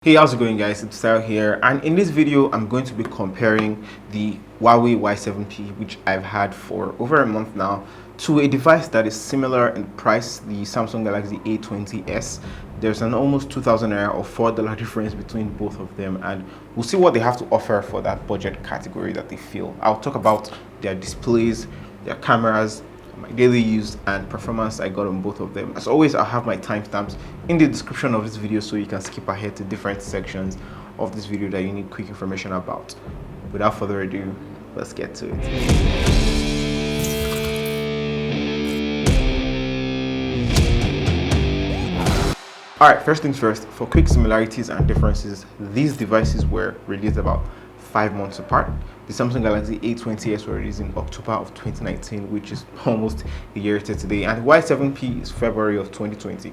Hey, how's it going guys? It's Fisayo here, and in this video I'm going to be comparing the Huawei Y7p, which I've had for over a month now, to a device that is similar in price, the Samsung Galaxy A20s. There's an almost 2,000 naira or $4 difference between both of them, and we'll see what they have to offer for that budget category that they feel. I'll talk about their displays, their cameras, my daily use and performance I got on both of them. As always, I'll have my timestamps in the description of this video so you can skip ahead to different sections of this video that you need quick information about. Without further ado, let's get to it. Alright, first things first, for quick similarities and differences, these devices were released about 5 months apart. The Samsung Galaxy A20s were released in October of 2019, which is almost a year to today, and the Y7p is February of 2020.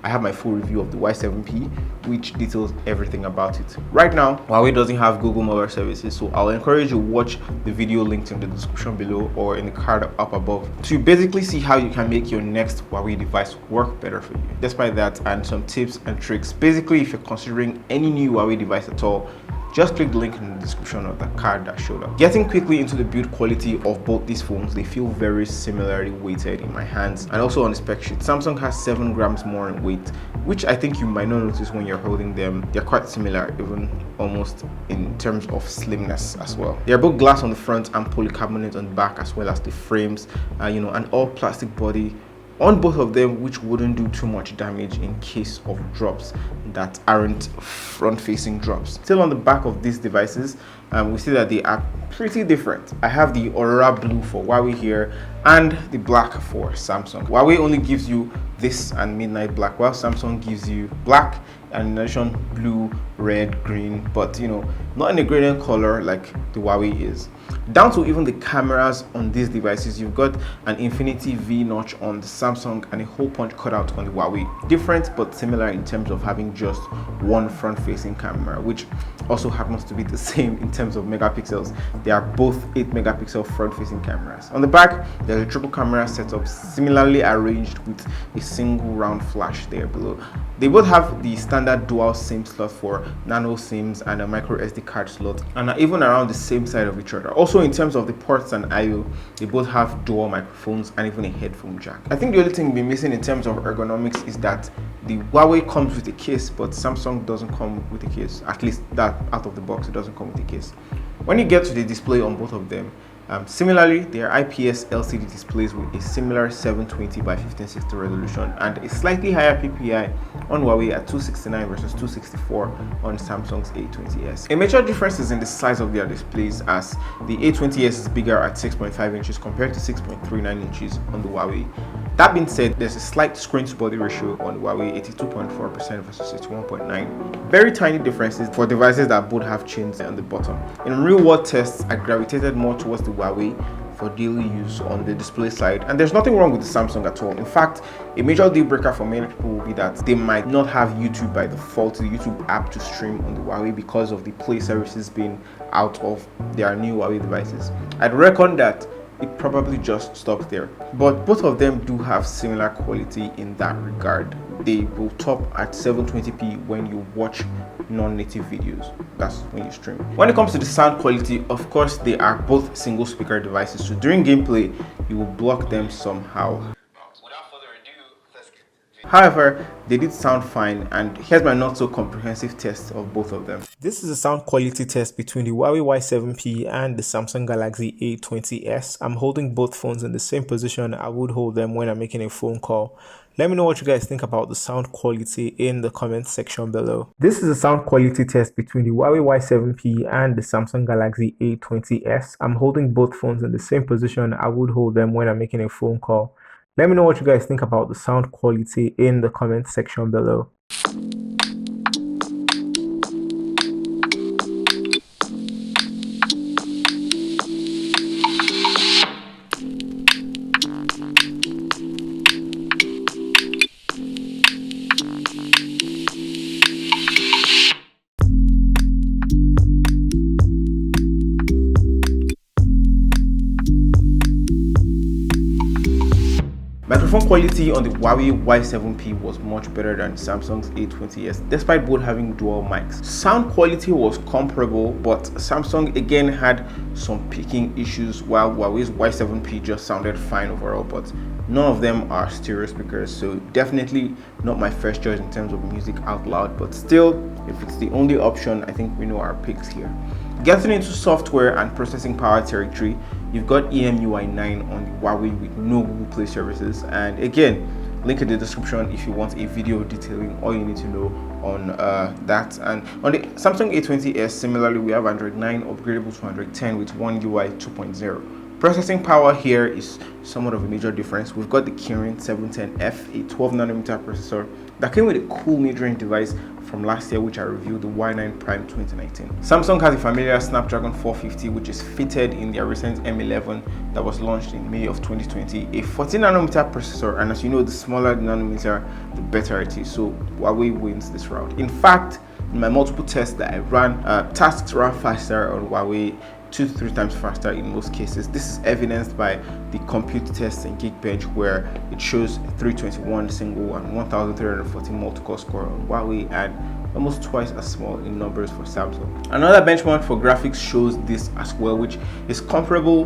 I have my full review of the Y7p, which details everything about it. Right now, Huawei doesn't have Google Mobile Services, so I'll encourage you to watch the video linked in the description below or in the card up above to basically see how you can make your next Huawei device work better for you. Despite that, and some tips and tricks, basically if you're considering any new Huawei device at all, just click the link in the description of the card that showed up. Getting quickly into the build quality of both these phones, they feel very similarly weighted in my hands, and also on the spec sheet. Samsung has 7 grams more in weight, which I think you might not notice when you're holding them. They're quite similar, even almost in terms of slimness as well. They're both glass on the front and polycarbonate on the back, as well as the frames, an all plastic body on both of them, which wouldn't do too much damage in case of drops that aren't front-facing drops. Still on the back of these devices, we see that they are pretty different. I have the Aurora Blue for Huawei here and the black for Samsung. Huawei only gives you this and midnight black, while Samsung gives you black and in addition blue, red, green, but not in a gradient color like the Huawei is. Down to even the cameras on these devices, you've got an infinity V notch on the Samsung and a hole punch cutout on the Huawei. Different but similar in terms of having just one front-facing camera, which also happens to be the same in terms of megapixels. They are both 8 megapixel front-facing cameras. On the back, there's a triple camera setup similarly arranged with a single round flash there below. They both have the standard dual SIM slot for nano SIMs and a micro SD card slot, and are even around the same side of each other. Also, in terms of the ports and I/O, they both have dual microphones and even a headphone jack. I think the only thing we're missing in terms of ergonomics is that the Huawei comes with a case, but Samsung doesn't come with a case. At least that out of the box, it doesn't come with a case. When you get to the display on both of them, similarly, they are IPS LCD displays with a similar 720 by 1560 resolution and a slightly higher PPI on Huawei at 269 versus 264 on Samsung's A20s. A major difference is in the size of their displays, as the A20s is bigger at 6.5 inches compared to 6.39 inches on the Huawei. That being said, there's a slight screen to body ratio on Huawei, 82.4% versus 81.9%. Very tiny differences for devices that both have chains on the bottom. In real world tests, I gravitated more towards the Huawei for daily use on the display side, and there's nothing wrong with the Samsung at all. In fact, a major deal breaker for many people will be that they might not have YouTube by default, the YouTube app to stream on the Huawei because of the Play services being out of their new Huawei devices. I'd reckon that it probably just stops there, but both of them do have similar quality in that regard. They will top at 720p when you watch non-native videos, that's when you stream. When it comes to the sound quality, of course they are both single speaker devices, so during gameplay you will block them somehow. However, they did sound fine, and here's my not so comprehensive test of both of them. This is a sound quality test between the Huawei Y7p and the Samsung Galaxy A20s. I'm holding both phones in the same position I would hold them when I'm making a phone call. Let me know what you guys think about the sound quality in the comment section below. This is a sound quality test between the Huawei Y7p and the Samsung Galaxy A20s. I'm holding both phones in the same position I would hold them when I'm making a phone call. Let me know what you guys think about the sound quality in the comment section below. My Microphone quality on the Huawei Y7p was much better than Samsung's A20s, despite both having dual mics. Sound quality was comparable, but Samsung again had some picking issues, while Huawei's Y7p just sounded fine overall, but none of them are stereo speakers, so definitely not my first choice in terms of music out loud, but still, if it's the only option, I think we know our picks here. Getting into software and processing power territory, you've got EMUI 9 on the Huawei with no Google Play services, and again, link in the description if you want a video detailing all you need to know on that. And on the Samsung A20s, similarly, we have Android 9 upgradable to Android 10 with One UI 2.0. Processing power here is somewhat of a major difference. We've got the Kirin 710F, a 12nm processor that came with a cool mid-range device from last year, which I reviewed, the Y9 Prime 2019. Samsung has a familiar Snapdragon 450, which is fitted in their recent M11 that was launched in May of 2020. A 14nm processor, and as you know, the smaller the nanometer, the better it is. So Huawei wins this round. In fact, in my multiple tests that I ran, tasks ran faster on Huawei, 2 to 3 times faster in most cases. This is evidenced by the compute tests in Geekbench, where it shows 321 single and 1340 multi-core score on Huawei, and almost twice as small in numbers for Samsung. Another benchmark for graphics shows this as well, which is comparable,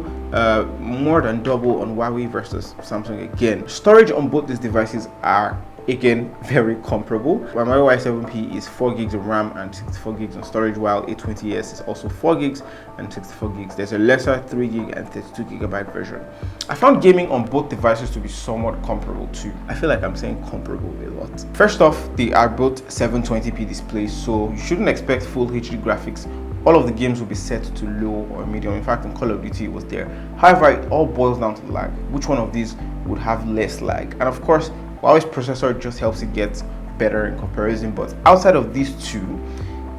more than double on Huawei versus Samsung again. Storage on both these devices are again very comparable. Huawei Y7p is 4 gigs of RAM and 64 gigs on storage, while A20s is also 4 gigs and 64 gigs. There's a lesser 3 gig and 32 gigabyte version. I found gaming on both devices to be somewhat comparable too. I feel like I'm saying comparable a lot. First off, they are both 720p displays, so you shouldn't expect full HD graphics. All of the games will be set to low or medium. In fact, in Call of Duty it was there. However, it all boils down to lag. Which one of these would have less lag? And of course, Huawei's processor just helps it get better in comparison. But outside of these two,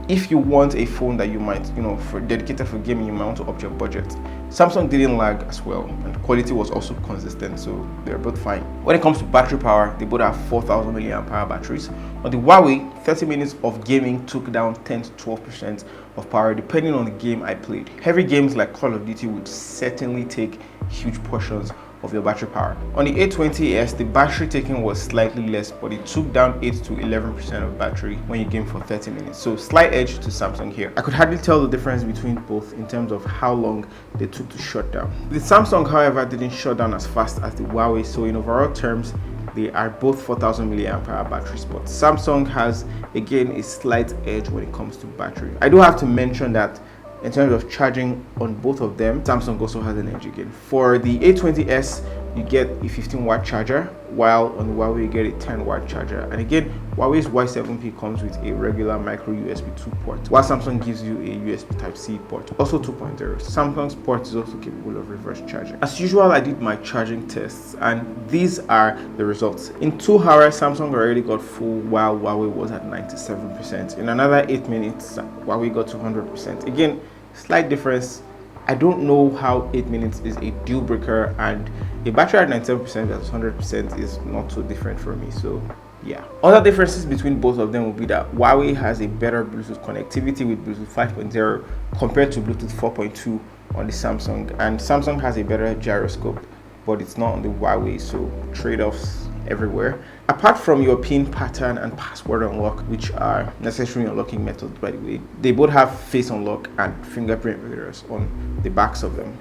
if you want a phone that you might, for dedicated for gaming, you might want to up your budget. Samsung didn't lag as well, and quality was also consistent, so they're both fine. When it comes to battery power, they both have 4000 mAh batteries. On the Huawei, 30 minutes of gaming took down 10 to 12% of power, depending on the game I played. Heavy games like Call of Duty would certainly take huge portions of your battery power. On the A20s, the battery taking was slightly less, but it took down 8 to 11% of battery when you game for 30 minutes. So slight edge to Samsung here. I could hardly tell the difference between both in terms of how long they took to shut down. The Samsung, however, didn't shut down as fast as the Huawei, so in overall terms, they are both 4000 mAh batteries, but Samsung has again a slight edge when it comes to battery. I do have to mention that in terms of charging on both of them, Samsung also has an edge again. For the A20s, you get a 15-watt charger, while on the Huawei you get a 10-watt charger. And again, Huawei's Y7p comes with a regular micro USB 2 port, while Samsung gives you a USB Type-C port, also 2.0. Samsung's port is also capable of reverse charging. As usual, I did my charging tests, and these are the results. In 2 hours, Samsung already got full, while Huawei was at 97%. In another 8 minutes, Huawei got to 100%. Again, slight difference. I don't know how 8 minutes is a deal breaker, and a battery at 97% at 100% is not so different for me, so yeah. Other differences between both of them will be that Huawei has a better Bluetooth connectivity with Bluetooth 5.0 compared to Bluetooth 4.2 on the Samsung, and Samsung has a better gyroscope, but it's not on the Huawei, so trade-offs everywhere. Apart from your pin pattern and password unlock, which are necessary unlocking methods by the way, they both have face unlock and fingerprint readers on the backs of them.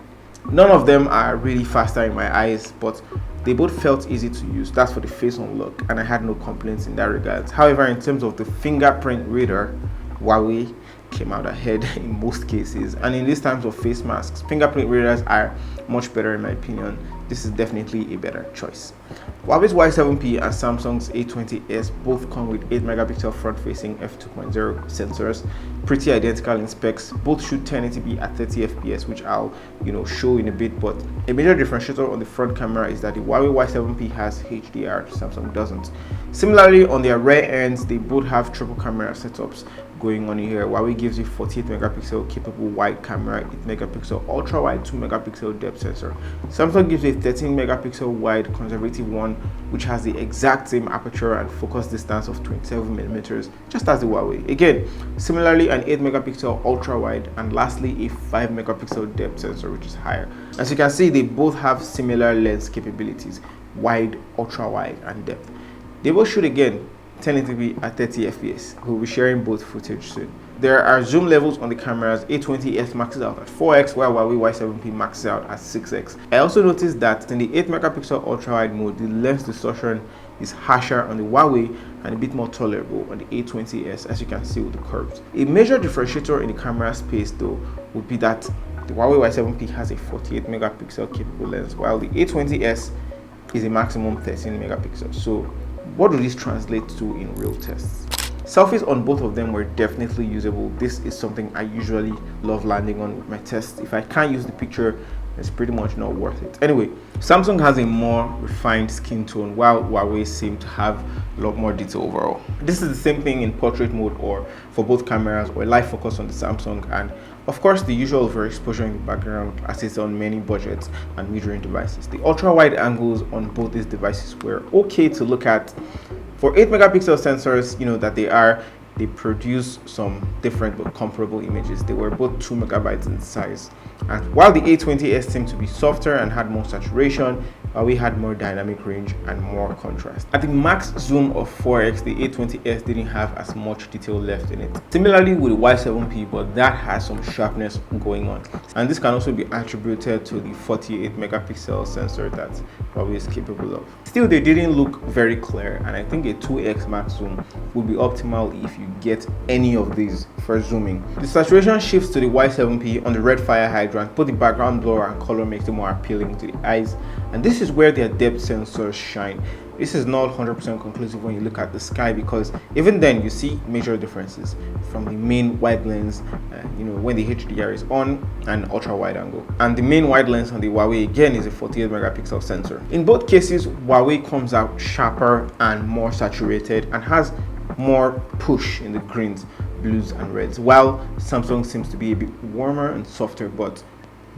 None of them are really faster in my eyes, but they both felt easy to use. That's for the face unlock, and I had no complaints in that regard. However, in terms of the fingerprint reader, Huawei came out ahead in most cases, and in these times of face masks, fingerprint readers are much better in my opinion. This is definitely a better choice. Huawei's Y7p and Samsung's A20s both come with 8 megapixel front-facing f2.0 sensors, pretty identical in specs. Both shoot 1080p at 30 fps, which I'll show in a bit. But a major differentiator on the front camera is that the Huawei Y7p has HDR, Samsung doesn't. Similarly, on their rear ends, they both have triple camera setups going on here. Huawei gives you 48 megapixel capable wide camera, 8 megapixel ultra wide, 2 megapixel depth sensor. Samsung gives you a 13 megapixel wide conservative one, which has the exact same aperture and focus distance of 27 millimeters, just as the Huawei. Again, similarly, an 8 megapixel ultra wide, and lastly a 5 megapixel depth sensor, which is higher. As you can see, they both have similar lens capabilities. wide, ultra wide, and depth. They both shoot again 1080p at 30 fps. We'll be sharing both footage soon. There are zoom levels on the cameras. A20s maxes out at 4x, while Huawei Y7p maxes out at 6x. I also noticed that in the 8 megapixel ultra wide mode, the lens distortion is harsher on the Huawei and a bit more tolerable on the A20s, as you can see with the curves. A major differentiator in the camera space though would be that the Huawei Y7p has a 48 megapixel capable lens, while the A20s is a maximum 13 megapixels. So what do these translate to in real tests? Selfies on both of them were definitely usable. This is something I usually love landing on with my tests. If I can't use the picture, it's pretty much not worth it. Anyway, Samsung has a more refined skin tone, while Huawei seem to have a lot more detail overall. This is the same thing in portrait mode or for both cameras, or live focus on the Samsung, and of course the usual overexposure in the background as it's on many budgets and mid-range devices. The ultra wide angles on both these devices were okay to look at. For 8 megapixel sensors, you know that they produce some different but comparable images. They were both 2 megabytes in size. And while the A20s seemed to be softer and had more saturation, we had more dynamic range and more contrast. At the max zoom of 4x, the A20s didn't have as much detail left in it. Similarly with the Y7p, but that has some sharpness going on. And this can also be attributed to the 48 megapixel sensor that Huawei is capable of. Still, they didn't look very clear, and I think a 2x max zoom would be optimal if you get any of these for zooming. The saturation shifts to the Y7p on the red fire hydrant, but the background blur and color makes it more appealing to the eyes, and this is where their depth sensors shine. This is not 100% conclusive when you look at the sky, because even then you see major differences from the main wide lens, when the HDR is on, and ultra wide angle. And the main wide lens on the Huawei again is a 48 megapixel sensor. In both cases, Huawei comes out sharper and more saturated and has more push in the greens, blues, and reds, while Samsung seems to be a bit warmer and softer, but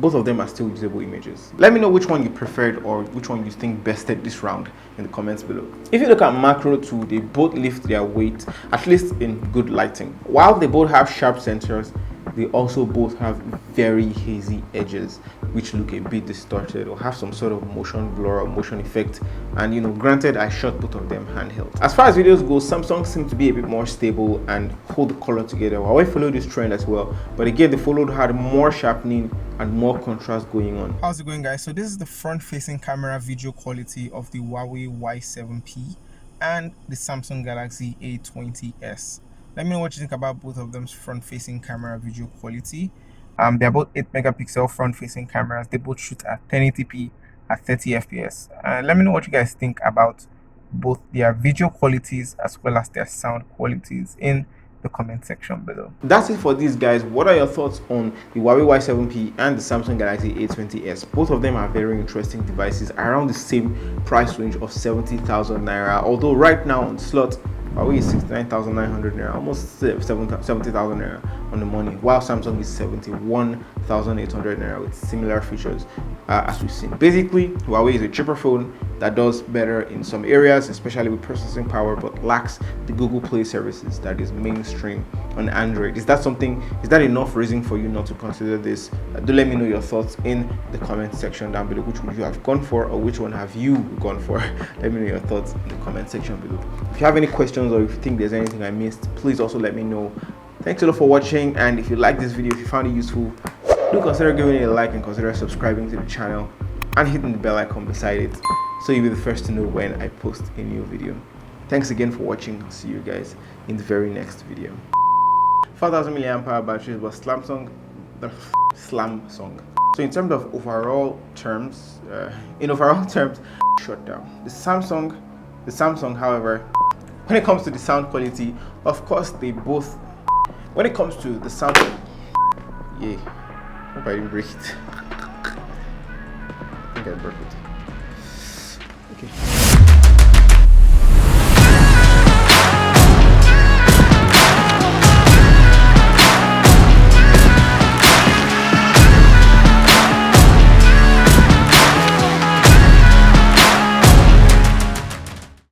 both of them are still usable images. Let me know which one you preferred or which one you think bested this round in the comments below. If you look at macro too, they both lift their weight, at least in good lighting. While they both have sharp sensors, they also both have very hazy edges which look a bit distorted or have some sort of motion blur or motion effect. And granted, I shot both of them handheld. As far as videos go, Samsung seems to be a bit more stable and hold the color together. Huawei followed this trend as well, but again they had more sharpening and more contrast going on. How's it going, guys? So this is the front facing camera video quality of the Huawei Y7p and the Samsung Galaxy A20s. Let me know what you think about both of them's front-facing camera video quality. They're both 8 megapixel front-facing cameras. They both shoot at 1080p at 30 fps. Let me know what you guys think about both their video qualities as well as their sound qualities in the comment section below. That's it for these guys. What are your thoughts on the Huawei Y7p and the Samsung Galaxy A20s? Both of them are very interesting devices around the same price range of 70,000 naira. Although right now on slot, Huawei is 69,900 naira, almost 70,000 naira on the money, while Samsung is 71,800 naira with similar features as we've seen. Basically, Huawei is a cheaper phone that does better in some areas, especially with processing power, but lacks the Google Play services that is mainstream on Android. Is that enough reason for you not to consider this? Do let me know your thoughts in the comment section down below. Which would you have gone for, or which one have you gone for? Let me know your thoughts in the comment section below. If you have any questions or if you think there's anything I missed, please also let me know. Thanks a lot for watching, and if you like this video, if you found it useful, do consider giving it a like and consider subscribing to the channel and hitting the bell icon beside it so you'll be the first to know when I post a new video. Thanks again for watching. I'll see you guys in the very next video. 4000 mAh batteries, but Samsung. So in terms of overall terms, shut down. The Samsung, however, when it comes to the sound quality, of course they both. When it comes to the sound, yeah, hope I didn't break it. I think I broke it. Okay.